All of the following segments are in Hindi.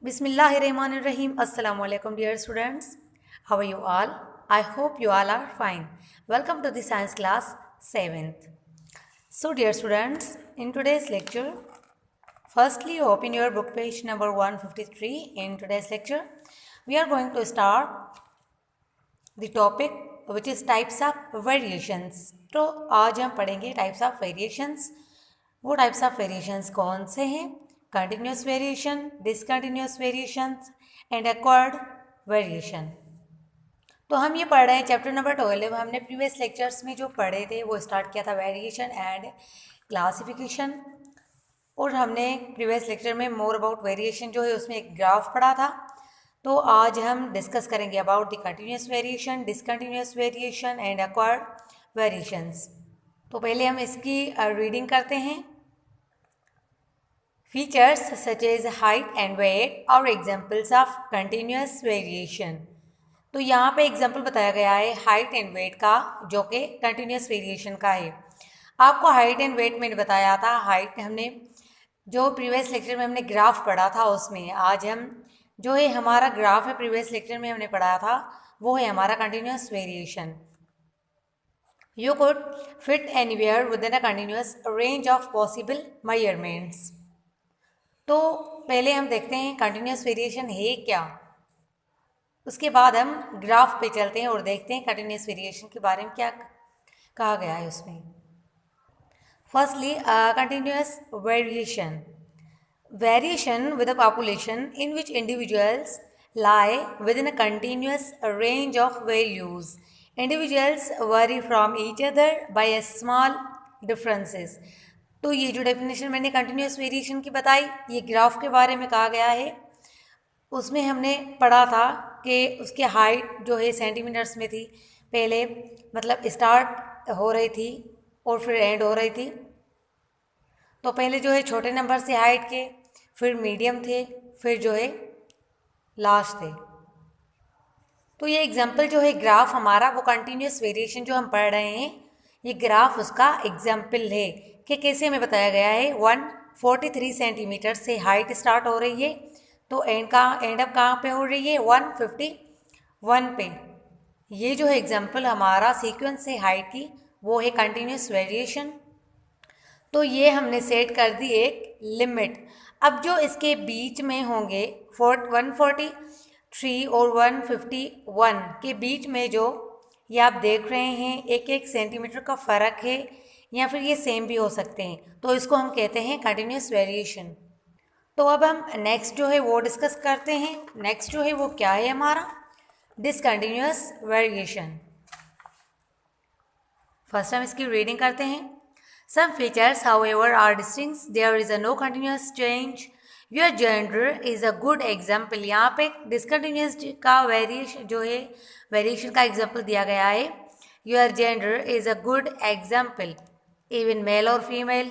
Bismillahirrahmanirrahim. Assalamu alaikum, dear students. How are you all? I hope you all are fine. Welcome to the science class 7th. So, dear students, in today's lecture, firstly open your book page number 153. In today's lecture, we are going to start the topic which is types of variations. तो आज हम पढ़ेंगे टाइप्स ऑफ वेरिएशंस. वो टाइप्स ऑफ वेरिएशंस कौन से हैं? Continuous variation, discontinuous variations and acquired variation. तो हम ये पढ़ रहे हैं चैप्टर नंबर 12. हमने प्रीवियस लेक्चर्स में जो पढ़े थे वो स्टार्ट किया था वेरिएशन एंड क्लासिफिकेशन, और हमने प्रीवियस लेक्चर में मोर अबाउट वेरिएशन जो है उसमें एक ग्राफ पढ़ा था. तो आज हम डिस्कस करेंगे about the continuous variation, discontinuous variation and acquired variations. तो पहले हम इसकी रीडिंग करते हैं. Features such as height and weight और एग्जांपल्स ऑफ कंटिन्यूस वेरिएशन. तो यहाँ पे एग्जांपल बताया गया है हाइट एंड वेट का, जो कि कंटिन्यूस वेरिएशन का है. आपको हाइट एंड वेट मैंने बताया था. हाइट हमने जो प्रीवियस लेक्चर में हमने ग्राफ पढ़ा था उसमें, आज हम जो है हमारा ग्राफ है प्रीवियस लेक्चर में हमने पढ़ा था वो है हमारा continuous variation. You could fit anywhere within a continuous range of possible measurements. तो पहले हम देखते हैं कंटिन्यूस वेरिएशन है क्या, उसके बाद हम ग्राफ पे चलते हैं और देखते हैं कंटिन्यूस वेरिएशन के बारे में क्या कहा गया है उसमें. Firstly continuous variation. Variation with a population in which individuals lie within a continuous range of values. Individuals vary from each other by a small differences. तो ये जो डेफिनेशन मैंने कंटिन्यूस वेरिएशन की बताई, ये ग्राफ के बारे में कहा गया है. उसमें हमने पढ़ा था कि उसकी हाइट जो है सेंटीमीटर्स में थी पहले, मतलब स्टार्ट हो रही थी और फिर एंड हो रही थी. तो पहले जो है छोटे नंबर से हाइट के, फिर मीडियम थे, फिर जो है लास्ट थे. तो ये एग्जाम्पल जो है ग्राफ हमारा, वो कंटिन्यूस वेरिएशन जो हम पढ़ रहे हैं, ये ग्राफ उसका एग्जाम्पल है कि कैसे हमें बताया गया है 143 सेंटीमीटर से हाइट स्टार्ट हो रही है, तो एंड अप कहाँ पे हो रही है 151 पे. ये जो है एग्जाम्पल हमारा सीक्वेंस है हाइट की, वो है कंटिन्यूस वेरिएशन. तो ये हमने सेट कर दी एक लिमिट. अब जो इसके बीच में होंगे 143 और 151 के बीच में जो ये आप देख रहे हैं एक एक सेंटीमीटर का फ़र्क है, या फिर ये सेम भी हो सकते हैं, तो इसको हम कहते हैं कंटिन्यूस वेरिएशन. तो अब हम नेक्स्ट जो है वो डिस्कस करते हैं. नेक्स्ट जो है वो क्या है हमारा डिसकंटिन्यूस वेरिएशन. फर्स्ट हम इसकी रीडिंग करते हैं. Some features, however, are distinct. There is a no continuous change. Your gender is a good example. यहाँ पे discontinuous का वेरिएशन जो है वेरिएशन का एग्जाम्पल दिया गया है. Your gender is a good example. Even male or female.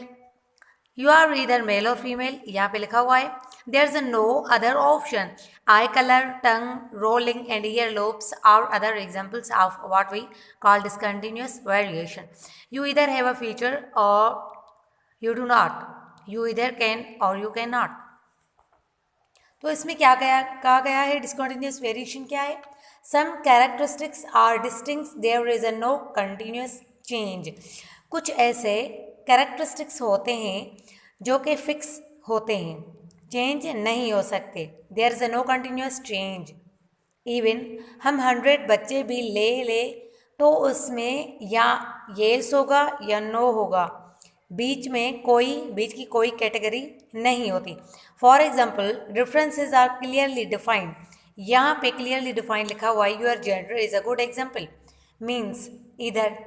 You are either male or female. यहाँ पे लिखा हुआ है. There's a no other option. Eye color, tongue, rolling and earlobes are other examples of what we call discontinuous variation. You either have a feature or you do not. You either can or you cannot. तो इसमें क्या कहा गया है discontinuous variation क्या है? Some characteristics are distinct. There is a no continuous change. कुछ ऐसे characteristics होते हैं जो कि फिक्स होते हैं, चेंज नहीं हो सकते. There is a no continuous change. Even हम 100 बच्चे भी ले तो उसमें या येस होगा या नो होगा, बीच की कोई कैटेगरी नहीं होती. For example differences are clearly defined. यहाँ पे क्लियरली डिफाइंड लिखा हुआ है. Your gender is a good example means इधर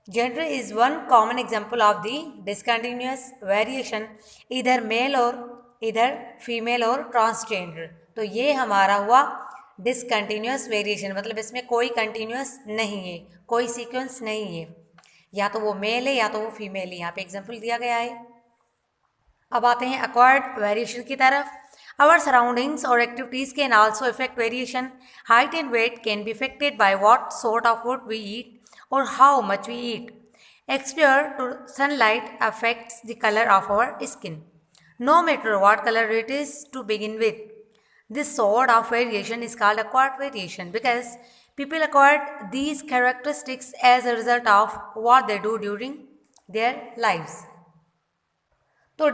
gender is one common example of the discontinuous variation, either male or either female or transgender. तो ये हमारा हुआ discontinuous variation, मतलब इसमें कोई continuous नहीं है, कोई सीक्वेंस नहीं है, या तो वो मेल है या तो वो फीमेल है. यहाँ पे एग्जाम्पल दिया गया है. अब आते हैं acquired variation की तरफ. Our surroundings or activities can also affect variation. Height and weight can be affected by what sort of food we eat or how much we eat. Exposure to sunlight affects the color of our skin, no matter what color it is to begin with. This sort of variation is called acquired variation because people acquired these characteristics as a result of what they do during their lives. तो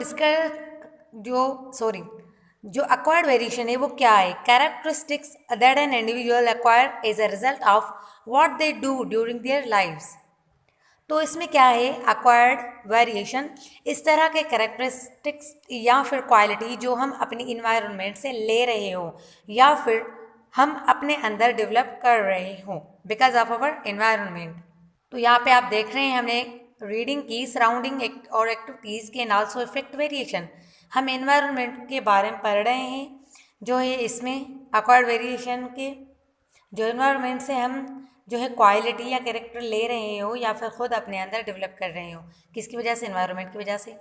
जो acquired variation है वो क्या है? Characteristics that an individual acquired as a result of what they do during their lives. तो इसमें क्या है? एक्वायर्ड वेरिएशन इस तरह के कैरेक्टरिस्टिक्स या फिर क्वालिटी जो हम अपनी इन्वायरमेंट से ले रहे हो या फिर हम अपने अंदर डेवलप कर रहे हो बिकॉज ऑफ आवर इन्वायरमेंट। तो यहाँ पे आप देख रहे हैं हमने रीडिंग की सराउंडिंग और एक्टिविटीज़ के एंड आल्सो इफेक्ट वेरिएशन। हम इन्वायरमेंट के बारे में पढ़ रहे हैं जो है इसमें एक्वायर्ड वेरिएशन के जो इन्वायरमेंट से हम जो है क्वालिटी या कैरेक्टर ले रहे हो या फिर ख़ुद अपने अंदर डेवलप कर रहे हो, किसकी वजह से? इन्वायरमेंट की वजह से।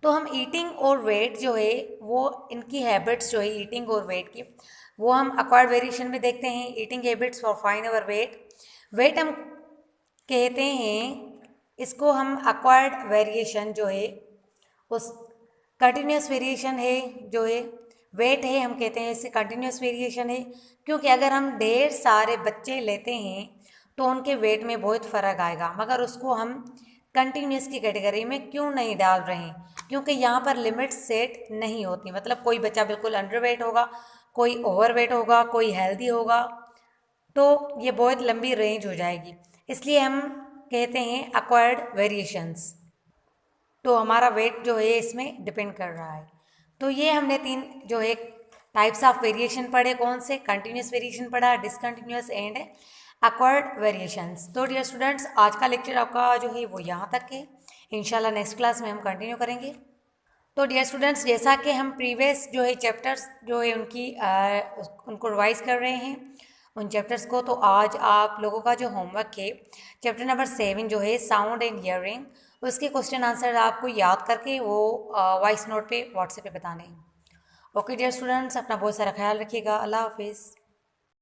तो हम ईटिंग और वेट जो है वो इनकी हैबिट्स जो है ईटिंग और वेट की वो हम एक्वायर्ड वेरिएशन में देखते हैं। Eating habits for find our weight हम कहते हैं इसको हम एक्वायर्ड वेरिएशन जो है उस कंटिन्यूस वेरिएशन है जो है वेट है हम कहते हैं इससे कंटिन्यूस वेरिएशन है क्योंकि अगर हम ढेर सारे बच्चे लेते हैं तो उनके वेट में बहुत फ़र्क आएगा, मगर उसको हम कंटिन्यूस की कैटेगरी में क्यों नहीं डाल रहे हैं? क्योंकि यहाँ पर लिमिट सेट नहीं होती। मतलब कोई बच्चा बिल्कुल अंडरवेट होगा, कोई ओवरवेट होगा, कोई हेल्दी होगा, तो ये बहुत लंबी रेंज हो जाएगी। इसलिए हम कहते हैं एक्वायर्ड वेरिएशंस। तो हमारा वेट जो है इसमें डिपेंड कर रहा है। तो ये हमने 3 जो है टाइप्स ऑफ वेरिएशन पढ़े। कौन से? कंटिन्यूस वेरिएशन पढ़ा, डिसकंटिन्यूस एंड एक्वायर्ड वेरिएशंस। तो डियर स्टूडेंट्स आज का लेक्चर आपका जो है वो यहाँ तक है। इंशाल्लाह नेक्स्ट क्लास में हम कंटिन्यू करेंगे। तो डियर स्टूडेंट्स जैसा कि हम प्रीवियस जो है चैप्टर्स जो है उनको रिवाइज कर रहे हैं उन चैप्टर्स को, तो आज आप लोगों का जो होमवर्क है चैप्टर नंबर 7 जो है साउंड एंड हियरिंग, उसके क्वेश्चन आंसर आपको याद करके वो वॉइस नोट पे व्हाट्सएप पे बताने हैं। ओके डियर स्टूडेंट्स अपना बहुत सारा ख्याल रखिएगा। अल्लाह हाफिज़।